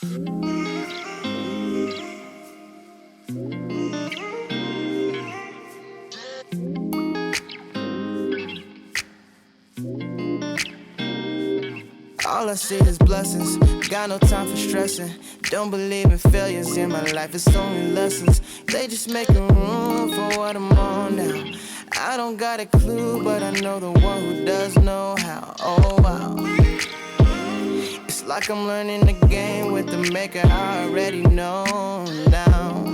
All I see is blessings, got no time for stressing. Don't believe in failures in my life, it's only lessons. They just making room for what I'm on now. I don't got a clue, but I know the one who does know how. Oh wow, it's like I'm learning the game with the maker I already know now.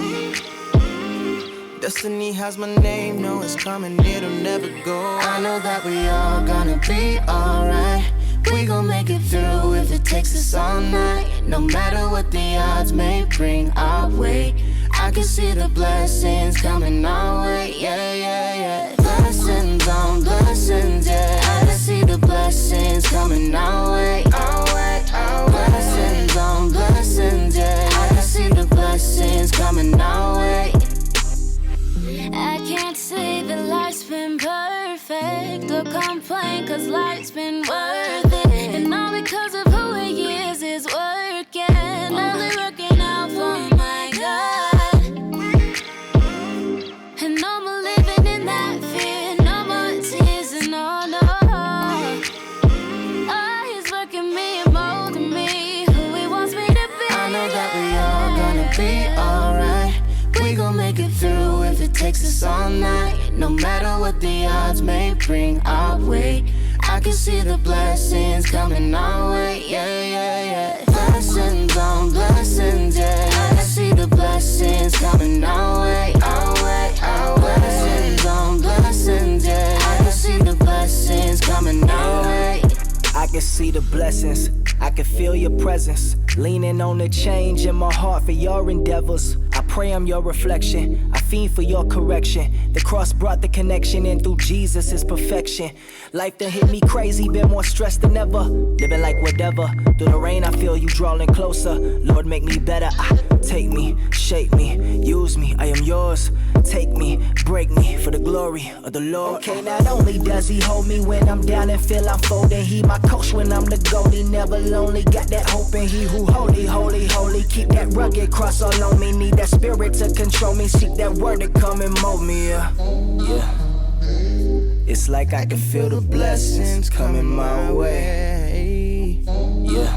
Destiny has my name, know it's coming, it'll never go. I know that we all gonna be alright. We gon' make it through if it takes us all night. No matter what the odds may bring our way, I can see the blessings coming our way. Yeah, yeah, yeah. Blessings on blessings, yeah. I can see the blessings coming our way. Our way, our way. Blessings on blessings, yeah. I can see the blessings coming our way. I can't say that life's been perfect or complain, cause life's been worth it. And all because of who he is working, really working out for my God. And no more living in that fear, no more tears and no. Oh, he's working me and molding me who he wants me to be. I know that we all gonna be alright. We gon' make it through if it takes us all night. No matter what the odds may bring our way, I can see the blessings coming our way. Yeah, yeah, yeah. Blessings on blessings, yeah. I can see the blessings coming our way. Our way, our way. Blessings on blessings, yeah. I can see the blessings coming our way. I can see the blessings, I can feel your presence, leaning on the change in my heart for your endeavors. I pray I'm your reflection, I fiend for your correction. The cross brought the connection, and through Jesus is perfection. Life done hit me crazy, been more stressed than ever. Living like whatever, through the rain I feel you drawing closer. Lord, make me better, take me, shape me, use me, I am yours. Take me, break me for the glory of the Lord. Okay, not only does he hold me when I'm down and feel I'm folding, he my coach when I'm the goalie, never lonely. Got that hope in he who holy, holy, holy. Keep that rugged cross all on me, need that spirit to control me. Seek that word to come and mold me, yeah. It's like I can feel the blessings coming my way. Yeah.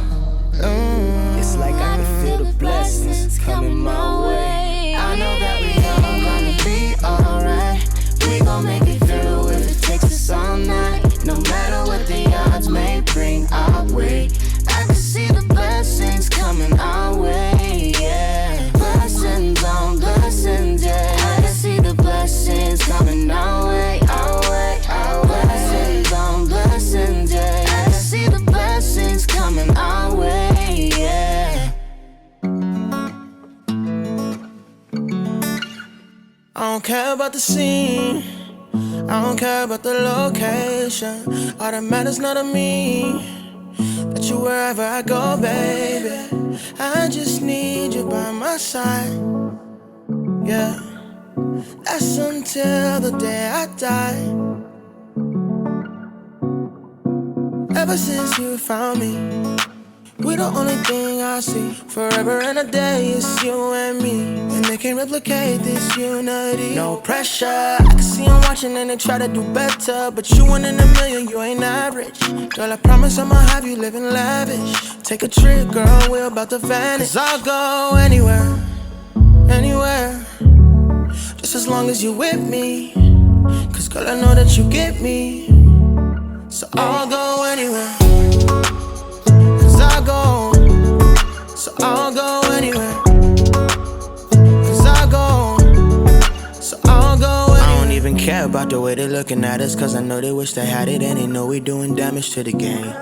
It's like I can feel the blessings coming my way. I know that we all gonna be alright. We gon' make it through if it takes us all night. No matter what the odds may bring our way, I can see the blessings coming our way, yeah. Blessings on blessings, yeah. I can see the blessings coming our way, our way, our way. Blessings on blessings, yeah. I can see the blessings coming our way, yeah. I don't care about the scene, I don't care about the location. All that matters not to me, that you wherever I go, baby. I just need you by my side, yeah. That's until the day I die. Ever since you found me, we the only thing I see. Forever and a day, it's you and me, and they can't replicate this unity. No pressure, I can see them watching and they try to do better, but you one in a million, you ain't average. Girl, I promise I'ma have you living lavish. Take a trip, girl, we're about to vanish. 'Cause I'll go anywhere, anywhere, just as long as you with me. 'Cause girl, I know that you get me, so I'll go anywhere. I'll go, so I'll go anywhere. 'Cause I'll go, so I'll go anywhere. I don't even care about the way they're looking at us, 'cause I know they wish they had it and they know we doing damage to the game.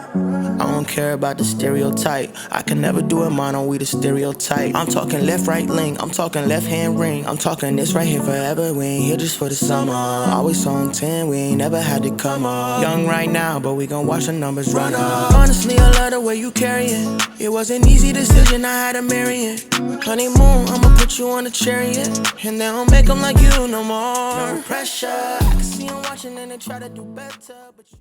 I don't care about the stereotype, I can never do it mono, we the stereotype. I'm talking left, right link, I'm talking left hand ring. I'm talking this right here forever, we ain't here just for the summer. Always on 10, we ain't never had to come up. Young right now, but we gon' watch the numbers run up. Honestly, I love the way you carry it. It was an easy decision, I had to marry it. Honeymoon, I'ma put you on a chariot, and they don't make them like you no more. No pressure, I can see them watching and they try to do better, but you